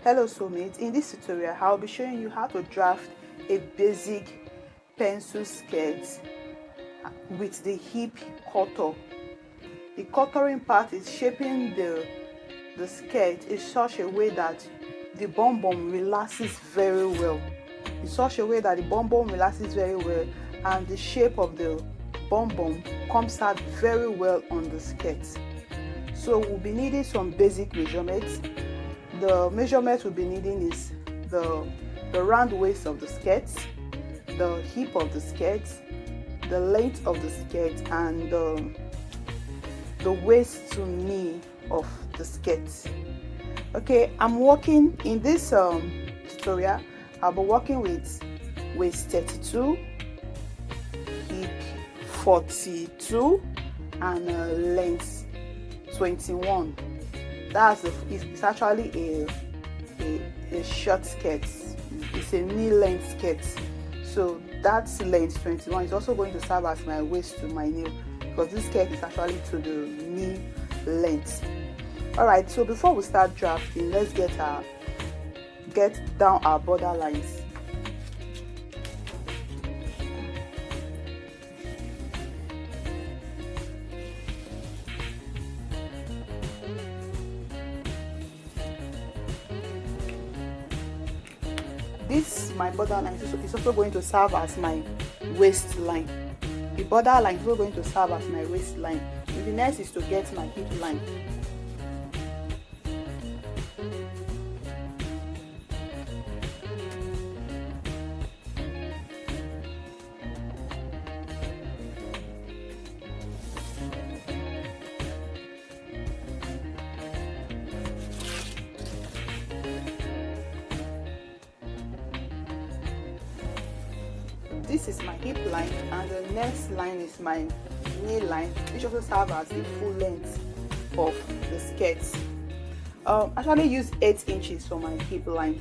Hello soulmates, in this tutorial I'll be showing you how to draft a basic pencil skirt with the hip cutter. The cuttering part is shaping the skirt in such a way that the bum relaxes very well. In such a way that the bum relaxes very well and the shape of the bum comes out very well on the skirt. So we'll be needing some basic measurements. The measurements we'll be needing is the round waist of the skirt, the hip of the skirt, the length of the skirt, and the waist to knee of the skirt. Okay, I'm working in this tutorial. I'll be working with waist 32, hip 42, and length 21. It's actually a short skirt. It's a knee length skirt. So that's length 21 is also going to serve as my waist to my knee, because this skirt is actually to the knee length. Alright, so before we start drafting, let's get down our border lines. This my borderline is also going to serve as my waistline. The borderline is also going to serve as my waistline. The next is to get my hip line. This is my hip line, and the next line is my knee line, which also serves as the full length of the skirt. Actually use 8 inches for my hip line.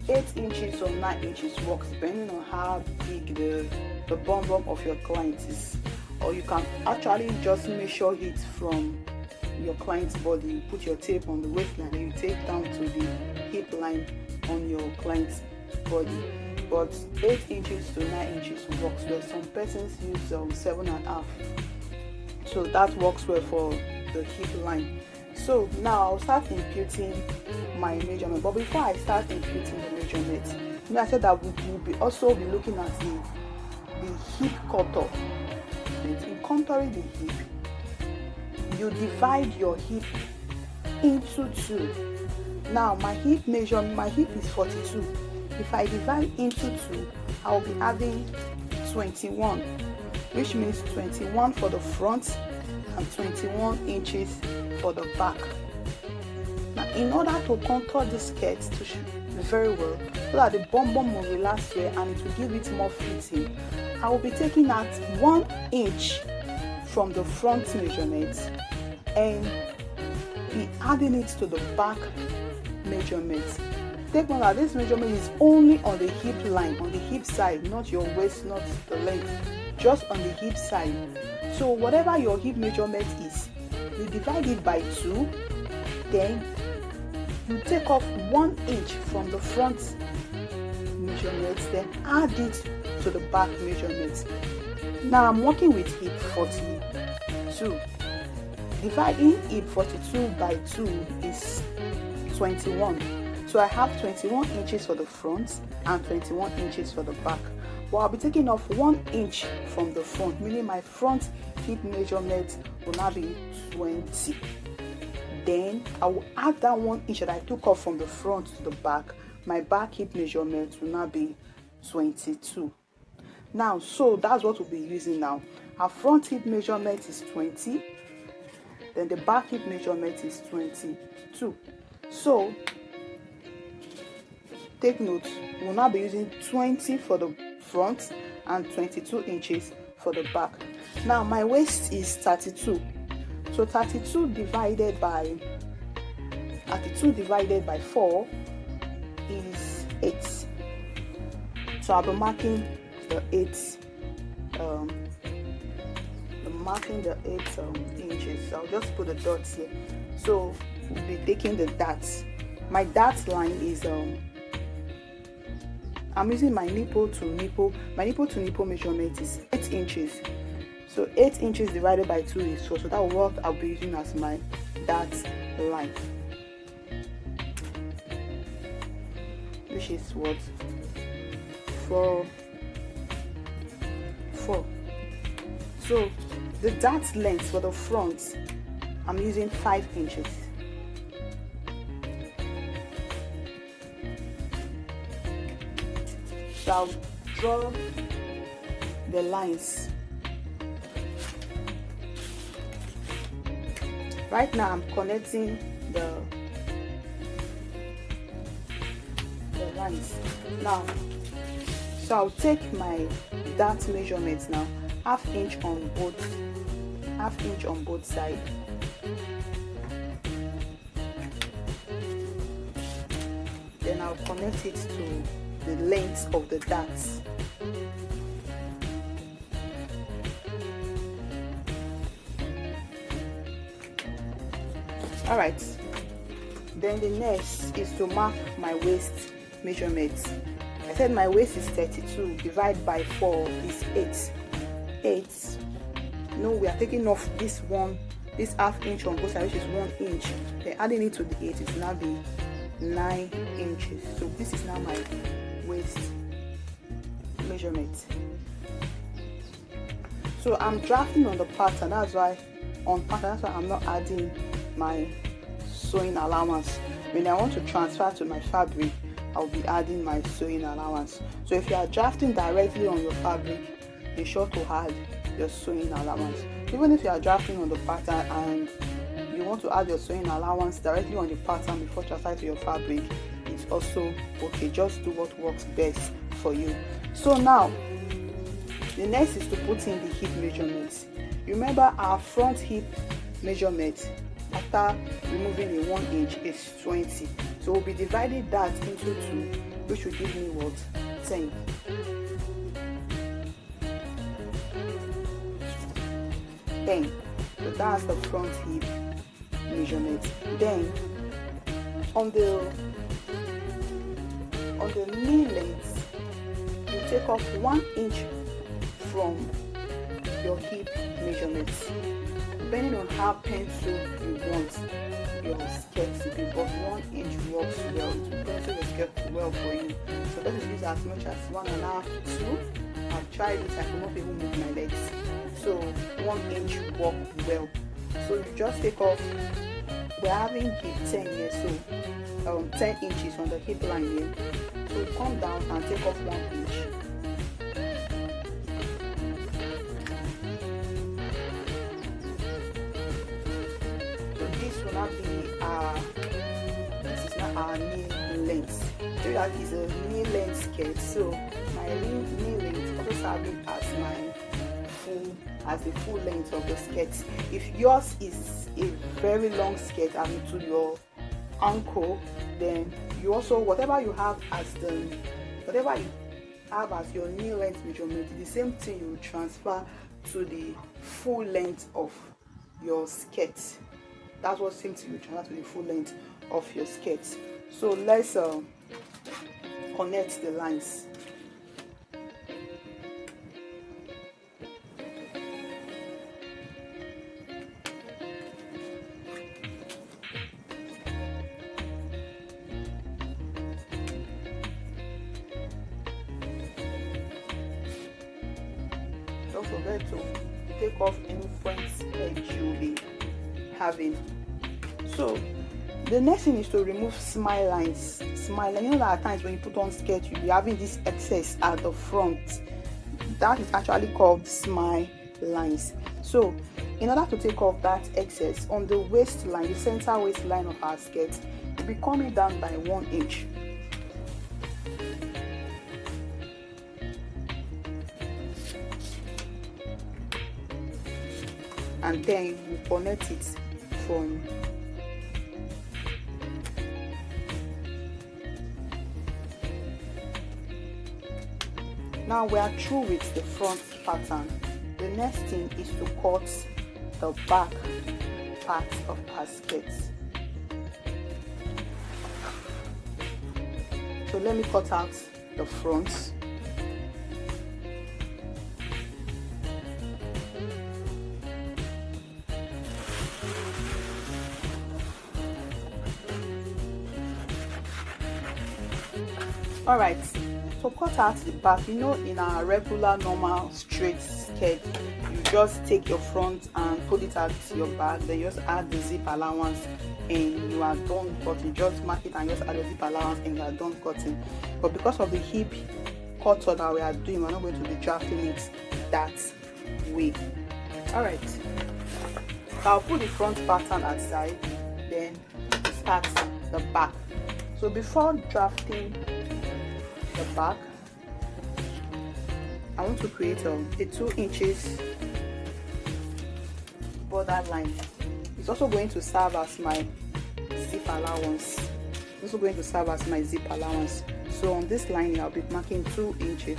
8 inches or 9 inches works depending on how big the bum of your client is, or you can actually just measure it from your client's body. You put your tape on the waistline and you take down to the hip line on your client's body. But 8 inches to 9 inches works well. Some persons use 7.5, so that works well for the hip line. So now I'll start imputing my measurement. But before I start imputing the measurements, I said that we will also be looking at the hip cutter. In contouring the hip, you divide your hip into 2. Now my hip is 42. If I divide into 2, I'll be adding 21, which means 21 for the front and 21 inches for the back. Now, in order to contour the skirt very well, so that the bum will relax here and it will give it more fitting, I will be taking out 1 inch from the front measurement and be adding it to the back measurement. Take note that this measurement is only on the hip line, on the hip side, not your waist, not the length, just on the hip side. So whatever your hip measurement is, you divide it by 2, then you take off 1 inch from the front measurement, then add it to the back measurement. Now I'm working with hip 42. Dividing hip 42 by 2 is 21. So I have 21 inches for the front and 21 inches for the back. But I'll be taking off 1 inch from the front, meaning my front hip measurement will now be 20. Then I will add that 1 inch that I took off from the front to the back. My back hip measurement will now be 22. Now, so that's what we'll be using now. Our front hip measurement is 20. Then the back hip measurement is 22. So take note, we'll now be using 20 for the front and 22 inches for the back. Now my waist is 32. So 32 divided by 4 is 8. So I'll be marking the 8 inches. I'll just put the dots here. So we'll be taking the dots my dart line is I'm using my nipple to nipple. My nipple to nipple measurement is 8 inches. So 8 inches divided by 2 is 4. So that will what I'll be using as my dart line, which is what 4. So the dart length for the front, I'm using 5 inches. So I'll draw the lines. Right now I'm connecting the lines. Now, so I'll take my dart measurements now, half inch on both sides. Then I'll connect it to the length of the darts. Alright, then the next is to mark my waist measurements. I said my waist is 32, divide by 4 is 8. No, we are taking off this half inch on both sides, which is 1 inch. Then adding it to the 8, it will now be 9 inches. So this is now my waist measurement. So I'm drafting on the pattern, that's why I'm not adding my sewing allowance. When I want to transfer to my fabric, I'll be adding my sewing allowance. So if you are drafting directly on your fabric, be sure to add your sewing allowance. Even if you are drafting on the pattern and you want to add your sewing allowance directly on the pattern before transferring to your fabric, it's also okay. Just do what works best for you. So now the next is to put in the hip measurements. Remember our front hip measurement after removing a 1 inch is 20. So we'll be dividing that into 2, which will give me what? 10. So that's the front hip measurement. Then on the knee length, you take off 1 inch from your hip measurements. Depending on how pencil you want your skirt to be, but 1 inch works well. It will pencil your skirt well for you. So let us use as much as 1.5 to 2. I've tried it, I could not even move my legs. So 1 inch work well. So you just take off, we're having hip 10 here, so 10 inches on the hip line here. So you come down and take off 1 inch. This is not our knee length. So that is a knee length skirt. So my knee length also serving as the full length of the skirt. If yours is a very long skirt to your ankle, then you also whatever you have as your knee length measurement, the same thing you will transfer to the full length of your skirt. That's what same thing you transfer to the full length of your skirt. So let's connect the lines. Don't forget to take off any front edge you'll be having. So the next thing is to remove smile lines. Smile line, you know that at times when you put on skirt, you'll be having this excess at the front. That is actually called smile lines. So in order to take off that excess on the waistline, the center waistline of our skirt, will be coming down by 1 inch. And then we connect it from now we are through with the front pattern. The next thing is to cut the back part of our skirt. So let me cut out the front. Alright, to cut out the back, you know, in a regular normal straight skirt, you just take your front and put it at your back, then you just add the zip allowance and you are done cutting. Just mark it and just add the zip allowance and you are done cutting. But because of the hip cutter that we are doing, we're not going to be drafting it that way. Alright, so I'll put the front pattern aside, then start the back. So before drafting the back, I want to create a 2 inches border line. It's also going to serve as my zip allowance. So on this line, I'll be marking 2 inches.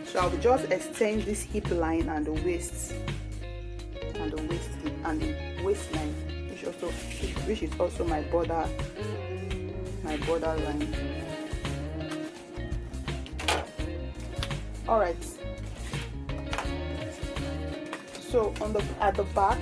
So I'll just extend this hip line and the waist waistline, which is also my border line. Alright. So at the back,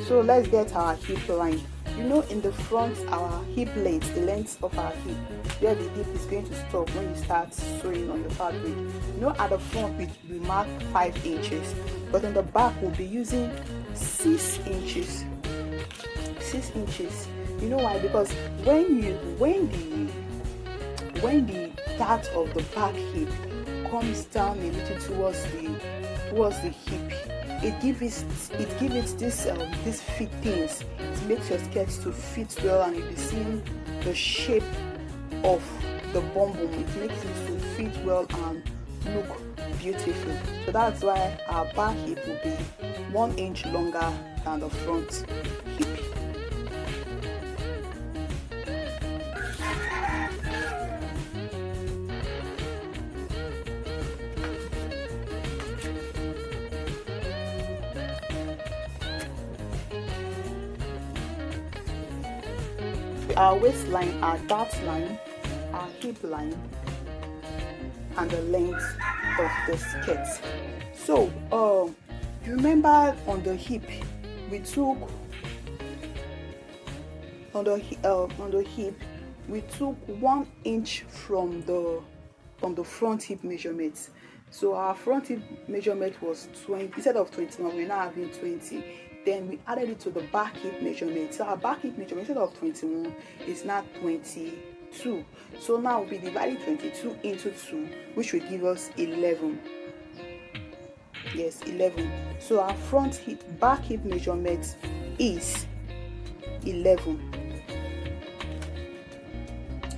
so let's get our hip line. You know, in the front, our hip length, the length of our hip, where the hip is going to stop when you start sewing on the fabric. You know, at the front we mark 5 inches, but in the back we'll be using 6 inches. 6 inches. You know why? Because when the part of the back hip comes down a little towards the hip, it gives it this fittings. It makes your skirt to fit well, and you'll be seeing the shape of the bum bum. It makes it to fit well and look beautiful. So that's why our back hip will be 1 inch longer than the front hip. Our waistline, our dart line, our hip line, and the length of the skirt. So you remember on the hip we took 1 inch from the front hip measurement. So our front hip measurement was 20. Instead of 21, we're now having 20. Then we added it to the back hip measurement. So our back hip measurement, instead of 21, is now 22. So now we'll be dividing 22 into 2, which will give us 11. Yes, 11. So our back hip measurement is 11.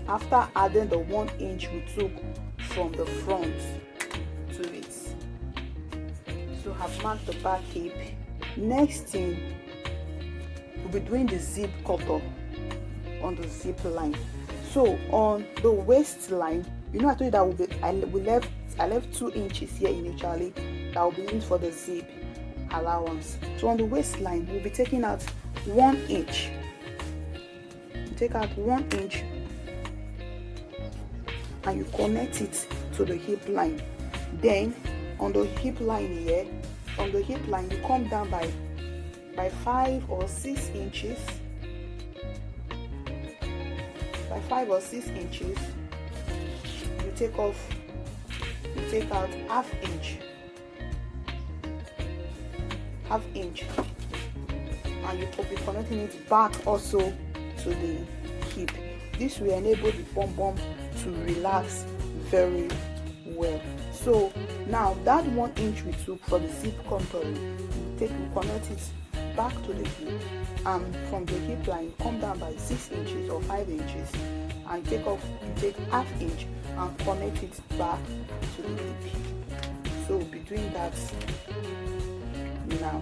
After adding the 1 inch we took from the front to it. So I've marked the back hip. Next thing, we'll be doing the zip cutter on the zip line. So on the waistline, you know, I told you that I left 2 inches here initially that will be used for the zip allowance. So on the waistline, we'll be taking out 1 inch. Take out 1 inch and you connect it to the hip line. Then on the hip line here, you come down by 5 or 6 inches. By 5 or 6 inches, you take out half inch, and you will be connecting it back also to the hip. This will enable the bum bum to relax very well. So now that 1 inch we took for the zip contouring, we connect it back to the hip, and from the hip line come down by 6 inches or 5 inches, and you take half inch and connect it back to the hip. So we'll be doing that now.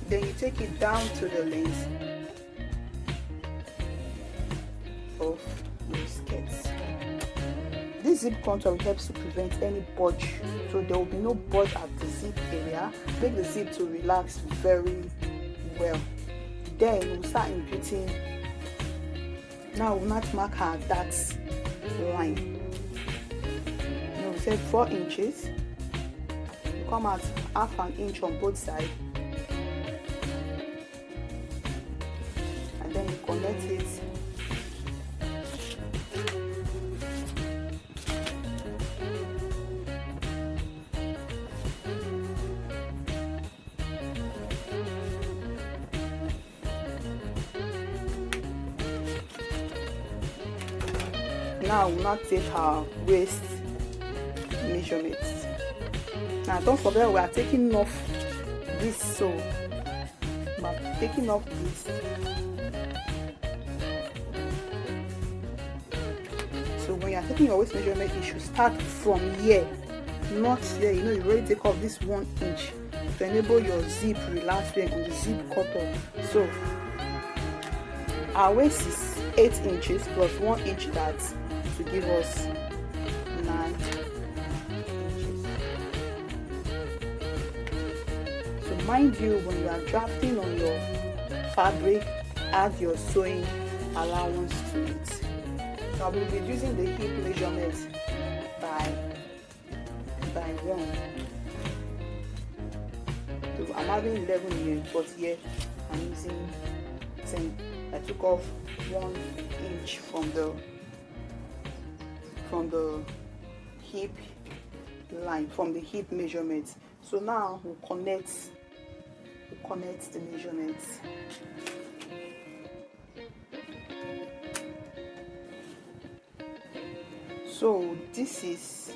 Then you take it down to the length of your skirts. This zip contour helps to prevent any budge, so there will be no budge at the zip area. Make the zip to relax very well. Then we'll start imputing. Now we'll not mark our that line. Now we said 4 inches. You come out half an inch on both sides, and then you connect it. Now we'll not take our waist measurements. Now don't forget we are taking off this sew. We're taking off this. So when you are taking your waist measurement, you should start from here, not here. You know, you already take off this 1 inch to enable your zip relax on the zip cutter. So our waist is 8 inches plus 1 inch that to give us 9 inches. So mind you, when you are drafting on your fabric, add your sewing allowance to it. So I'll be reducing the hip measurement by 1. So I'm having 11 here, but here I'm using 10. I took off 1 inch from the hip line, from the hip measurement. So now we'll connect the measurements. So this is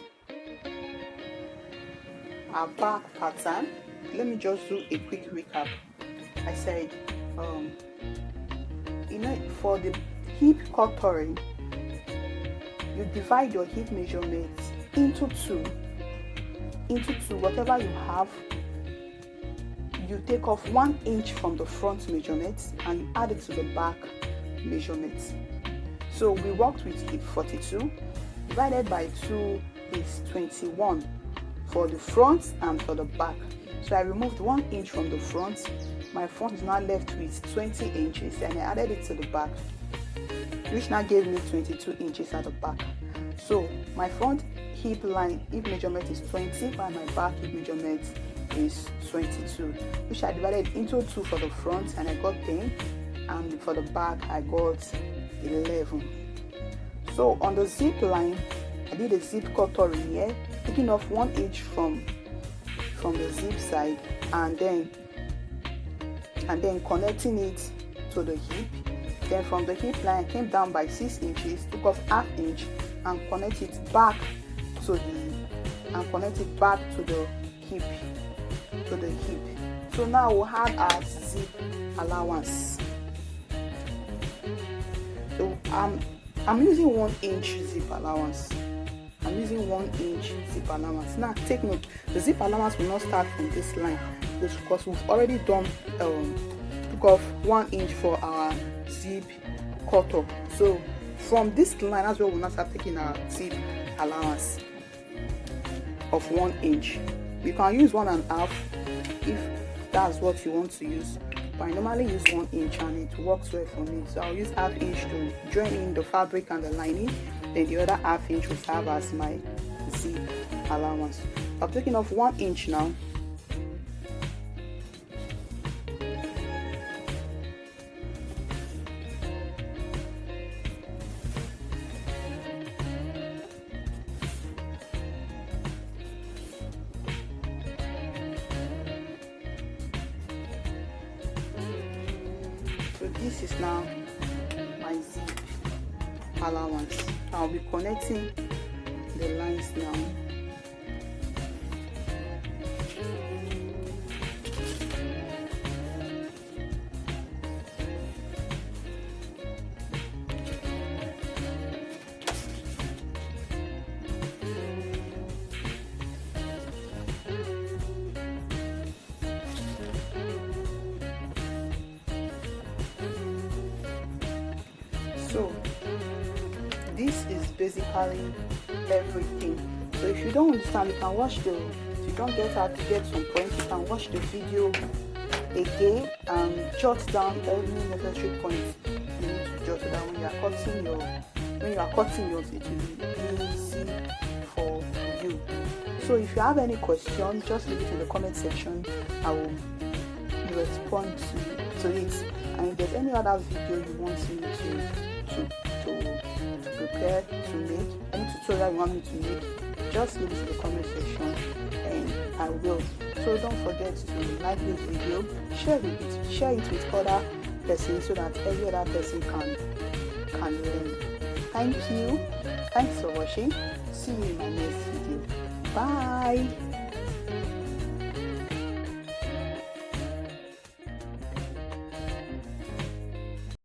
our back pattern. Let me just do a quick recap. I said you know, for the hip contouring, you divide your hip measurements into two, whatever you have. You take off 1 inch from the front measurements and you add it to the back measurements. So we worked with hip 42 divided by 2 is 21 for the front and for the back. So I removed 1 inch from the front. My front is now left with 20 inches and I added it to the back, which now gave me 22 inches at the back. So my front hip measurement is 20, while my back hip measurement is 22, which I divided into 2 for the front and I got 10, and for the back I got 11. So on the zip line, I did a zip contouring here, taking off 1 inch from the zip side and then connecting it to the hip. Then from the hip line I came down by 6 inches, took off ½ inch and connect it back to the hip. So now we'll have our zip allowance. So I'm using 1 inch zip allowance. Now take note, the zip allowance will not start from this line because we've already done took off 1 inch for our zip cutter. So from this line, that's where we'll not start taking our zip allowance of 1 inch. You can use 1.5 if that's what you want to use, but I normally use 1 inch and it works well for me. So I'll use ½ inch to join in the fabric and the lining, then the other ½ inch will serve as my zip allowance. I've taken off 1 inch now. So this is now my zip allowance. I'll be connecting the lines now. So this is basically everything. So if you don't understand, you can watch the, if you don't get how to get some points, you can watch the video again and jot down every necessary point you need to jot, so that when you are cutting yours, it will be easy for you. So if you have any question, just leave it in the comment section. I will respond to it. And if there's any other video you want me to prepare to make, any tutorial you want me to make, just leave it in the comment section and I will. So don't forget to like this video, share it with other persons, so that every other person can learn. Thank you. Thanks for watching. See you in my next video. Bye.